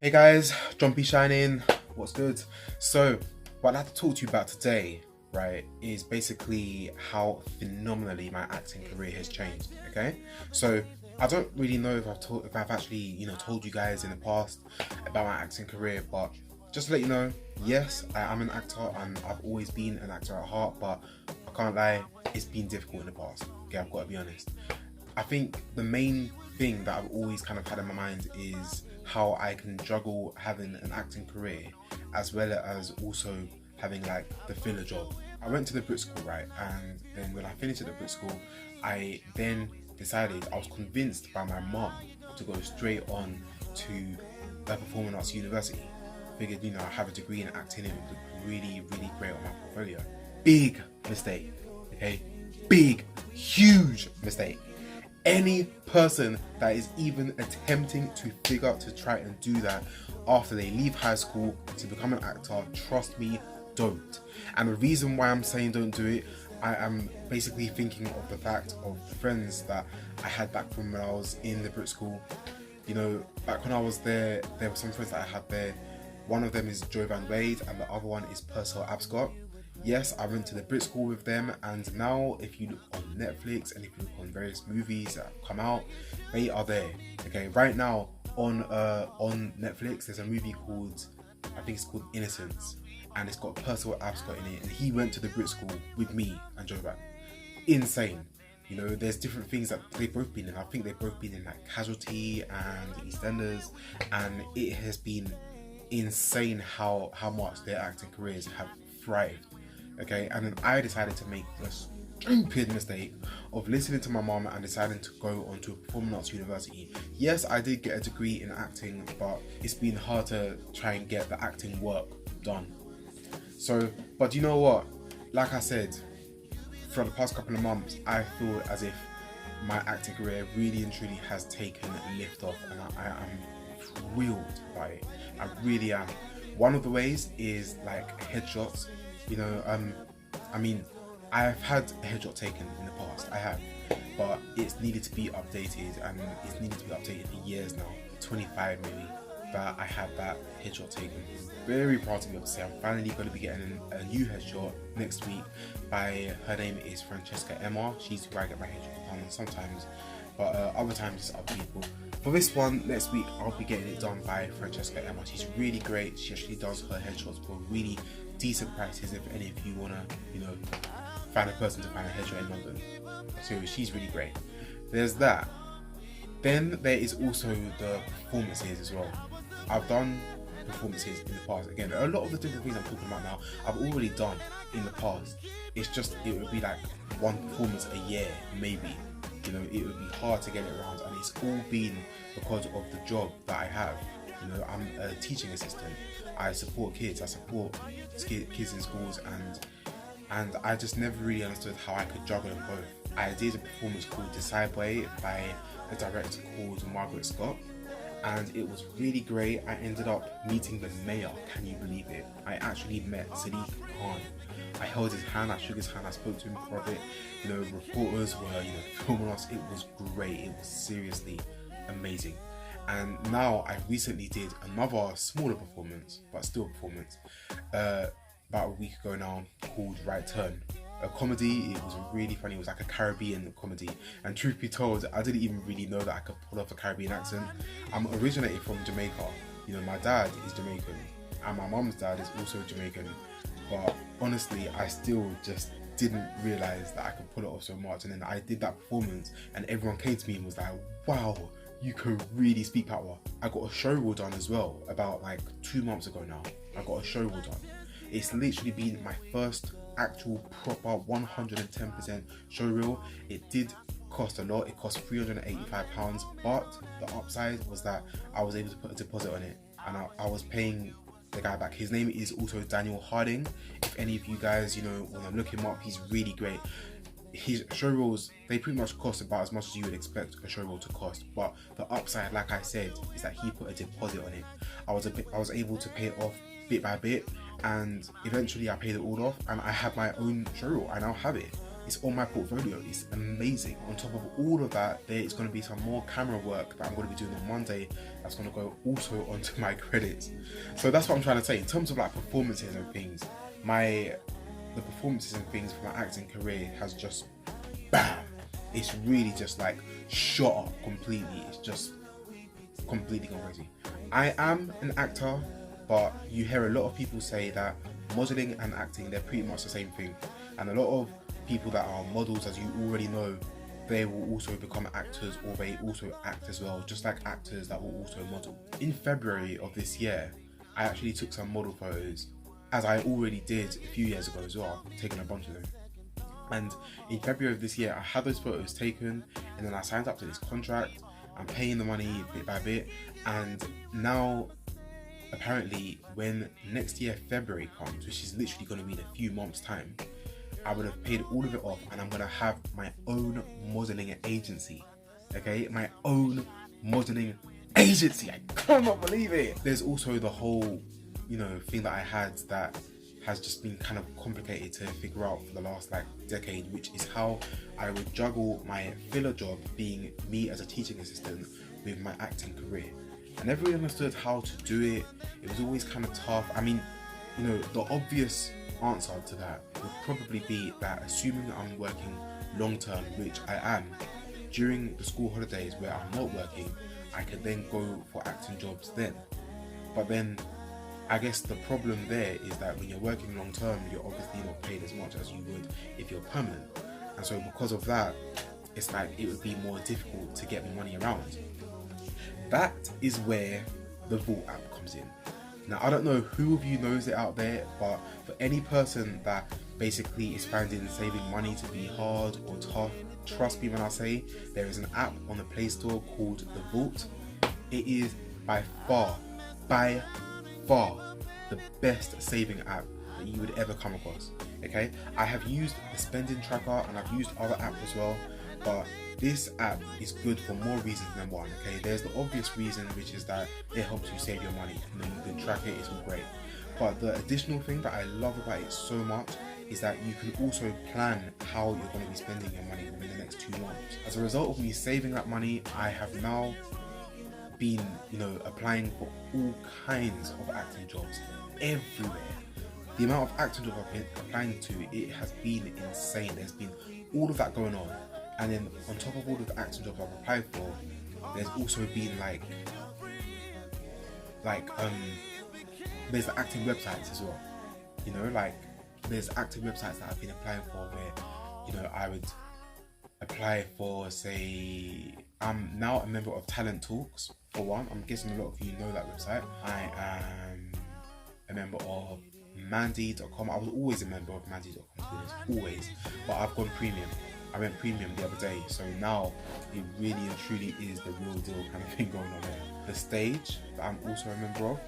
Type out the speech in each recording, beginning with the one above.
Hey guys, Jumpy Shining, what's good? So, what I'd like to talk to you about today, right, is basically how phenomenally my acting career has changed, okay? So, I don't really know if I've actually, told you guys in the past about my acting career, but just to let you know, yes, I am an actor and I've always been an actor at heart, but I can't lie, it's been difficult in the past, okay, I've got to be honest. I think the main thing that I've always kind of had in my mind is how I can juggle having an acting career as well as also having like the filler job. I went to the Brit School, right? And then when I finished at the Brit School, I then decided, I was convinced by my mum to go straight on to a performing arts university. Figured, I have a degree in acting and it would look really, really great on my portfolio. Big mistake, okay? Big, huge mistake. Any person that is even attempting to try and do that after they leave high school to become an actor, trust me, don't. And the reason why I'm saying don't do it, I am basically thinking of the fact of the friends that I had back from when I was in the Brit School. Back when I was there were some friends that I had there. One of them is Joe Van Wade and the other one is Purcell Abscott. Yes, I went to the Brit School with them, and now if you look on Netflix and if you look on various movies that have come out, they are there. Okay, right now on Netflix there's a movie called, I think it's called Innocence, and it's got Purcell Abscott in it, and he went to the Brit School with me and Joe Van. Insane. There's different things that they've both been in. I think they've both been in like Casualty and EastEnders, and it has been insane how much their acting careers have thrived. Okay, and then I decided to make the stupid mistake of listening to my mom and deciding to go on to a performing arts university. Yes, I did get a degree in acting, but it's been hard to try and get the acting work done. So, but you know what? Like I said, for the past couple of months, I feel as if my acting career really and truly has taken a lift off, and I am thrilled by it. I really am. One of the ways is like headshots. I've had a headshot taken in the past, I have, but it's needed to be updated, and it's needed to be updated for years now, 25 maybe, that I had that headshot taken. Very proud to be able to say I'm finally going to be getting a new headshot next week by, her name is Francesca Emma. She's who I get my headshot done sometimes, but other times it's other people. For this one, next week, I'll be getting it done by Francesca Emma. She's really great. She actually does her headshots for really decent prices if any of you want to, find a person to find a headshot in London. So she's really great. There's that. Then there is also the performances as well. I've done performances in the past. Again, a lot of the different things I'm talking about now, I've already done in the past. It's just, it would be like one performance a year, maybe. It would be hard to get it around, and it's all been because of the job that I have. I'm a teaching assistant. I support kids. I support kids in schools, and I just never really understood how I could juggle them both. I did a performance called Decide Way by a director called Margaret Scott, and it was really great. I ended up meeting the mayor. Can you believe it? I actually met Sadiq Khan. I held his hand, I shook his hand, I spoke to him for a bit. Reporters were, filming us. It was great. It was seriously amazing. And now I recently did another smaller performance, but still a performance, about a week ago now, called Right Turn. A comedy. It was really funny. It was like a Caribbean comedy. And truth be told, I didn't even really know that I could pull off a Caribbean accent. I'm originated from Jamaica. My dad is Jamaican, and my mom's dad is also Jamaican. But honestly, I still just didn't realise that I could pull it off so much. And then I did that performance, and everyone came to me and was like, wow, you can really speak power. I got a show reel done as well, about like 2 months ago now. I got a show reel done. It's literally been my first actual proper 110% show reel. It did cost a lot. It cost £385, but the upside was that I was able to put a deposit on it, and I was paying the guy back. His name is also Daniel Harding. If any of you guys, want to look him up, he's really great. His show reels, they pretty much cost about as much as you would expect a show reel to cost, but the upside, like I said, is that he put a deposit on it. I was able to pay it off bit by bit, and eventually I paid it all off, and I have my own show reel. I now have it. It's on my portfolio. It's amazing. On top of all of that, there is going to be some more camera work that I'm going to be doing on Monday. That's going to go also onto my credits. So that's what I'm trying to say in terms of like performances and things. The performances and things for my acting career has just bam. It's really just like shot up completely. It's just completely gone crazy. I am an actor, but you hear a lot of people say that modeling and acting, they're pretty much the same thing. And a lot of people that are models, as you already know, they will also become actors, or they also act as well, just like actors that will also model. In February of this year, I actually took some model photos, as I already did a few years ago as well. I've taken a bunch of them. And in February of this year, I had those photos taken, and then I signed up to this contract. I'm paying the money bit by bit, and now apparently when next year February comes, which is literally going to be in a few months' time, I would have paid all of it off, and I'm going to have my own modeling agency. Okay, my own modeling agency. I cannot believe it. There's also the whole, thing that I had that has just been kind of complicated to figure out for the last like decade, which is how I would juggle my filler job, being me as a teaching assistant, with my acting career. I never really understood how to do it. It was always kind of tough. I mean, the obvious answer to that would probably be that, assuming that I'm working long term, which I am, during the school holidays where I'm not working, I could then go for acting jobs then. But then I guess the problem there is that when you're working long term, you're obviously not paid as much as you would if you're permanent. And so because of that, it's like it would be more difficult to get the money around. That is where the Vault app comes in. Now, I don't know who of you knows it out there, but for any person that basically is finding saving money to be hard or tough, trust me when I say there is an app on the Play Store called the Vault. It is by far the best saving app that you would ever come across. Okay, I have used the spending tracker and I've used other apps as well, but this app is good for more reasons than one. Okay, there's the obvious reason, which is that it helps you save your money. You can track it, it's all great. But the additional thing that I love about it so much is that you can also plan how you're going to be spending your money within the next 2 months. As a result of me saving that money, I have now been, applying for all kinds of acting jobs everywhere. The amount of acting jobs I've been applying to, it has been insane. There's been all of that going on, and then on top of all of the acting jobs I've applied for, there's also been there's the acting websites as well. There's acting websites that I've been applying for where, I would apply for, say, I'm now a member of Talent Talks, for one. I'm guessing a lot of you know that website. I am a member of Mandy.com. I was always a member of Mandy.com, always, but I've gone premium. I went premium the other day, so now it really and truly is the real deal kind of thing going on there. The Stage, that I'm also a member of,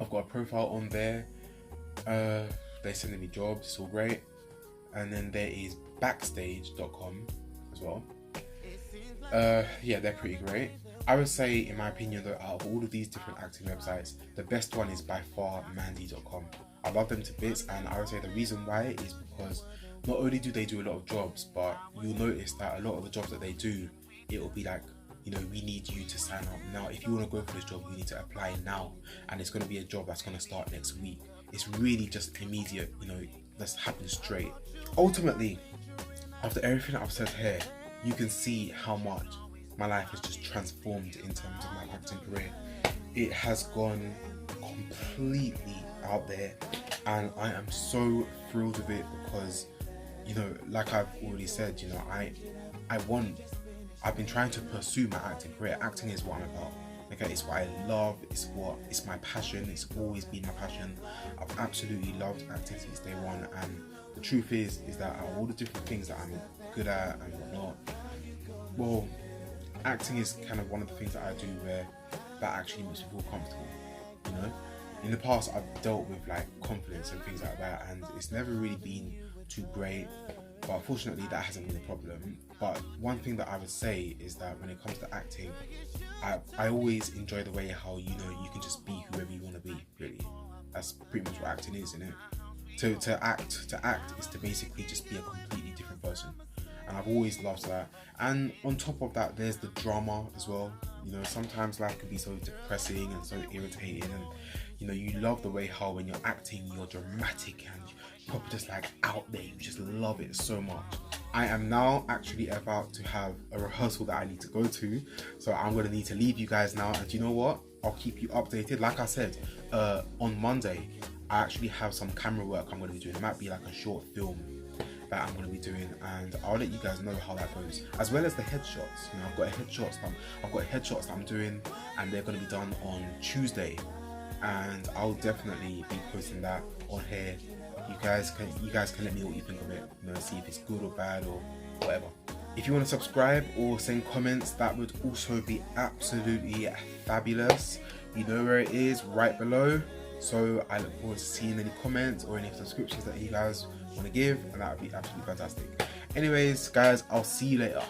I've got a profile on there. They're sending me jobs, it's all great. And then there is Backstage.com as well. They're pretty great. I would say, in my opinion, though, out of all of these different acting websites, the best one is by far Mandy.com. I love them to bits, and I would say the reason why is because not only do they do a lot of jobs, but you'll notice that a lot of the jobs that they do, it will be like, we need you to sign up now. If you want to go for this job, you need to apply now, and it's going to be a job that's going to start next week. It's really just immediate, that's happened straight. Ultimately, after everything I've said here, you can see how much my life has just transformed in terms of my acting career. It has gone completely out there, and I am so thrilled with it because, like I've already said, I've been trying to pursue my acting career. Acting is what I'm about. Okay, it's what I love, it's my passion, it's always been my passion. I've absolutely loved acting since day one, and the truth is that out of all the different things that I'm good at and whatnot, well, acting is kind of one of the things that I do where that actually makes me feel comfortable. In the past I've dealt with like confidence and things like that, and it's never really been too great, but fortunately that hasn't been a problem. But one thing that I would say is that when it comes to acting, I always enjoy the way how you can just be whoever you want to be. Really, that's pretty much what acting is, isn't it? To act is to basically just be a completely different person, and I've always loved that. And on top of that, there's the drama as well. You know, sometimes life can be so depressing and so irritating, and you know, you love the way how when you're acting, you're dramatic and you're just like out there. You just love it so much. I am now actually about to have a rehearsal that I need to go to, so I'm gonna need to leave you guys now. And you know what? I'll keep you updated. Like I said, on Monday, I actually have some camera work I'm gonna be doing. It might be like a short film that I'm gonna be doing, and I'll let you guys know how that goes, as well as the headshots. You know, I've got headshots that I'm doing, and they're gonna be done on Tuesday, and I'll definitely be posting that on here. You guys can let me know what you think of it. You know, see if it's good or bad or whatever. If you want to subscribe or send comments, that would also be absolutely fabulous. You know where it is, right below. So I look forward to seeing any comments or any subscriptions that you guys want to give, and that would be absolutely fantastic. Anyways, guys, I'll see you later.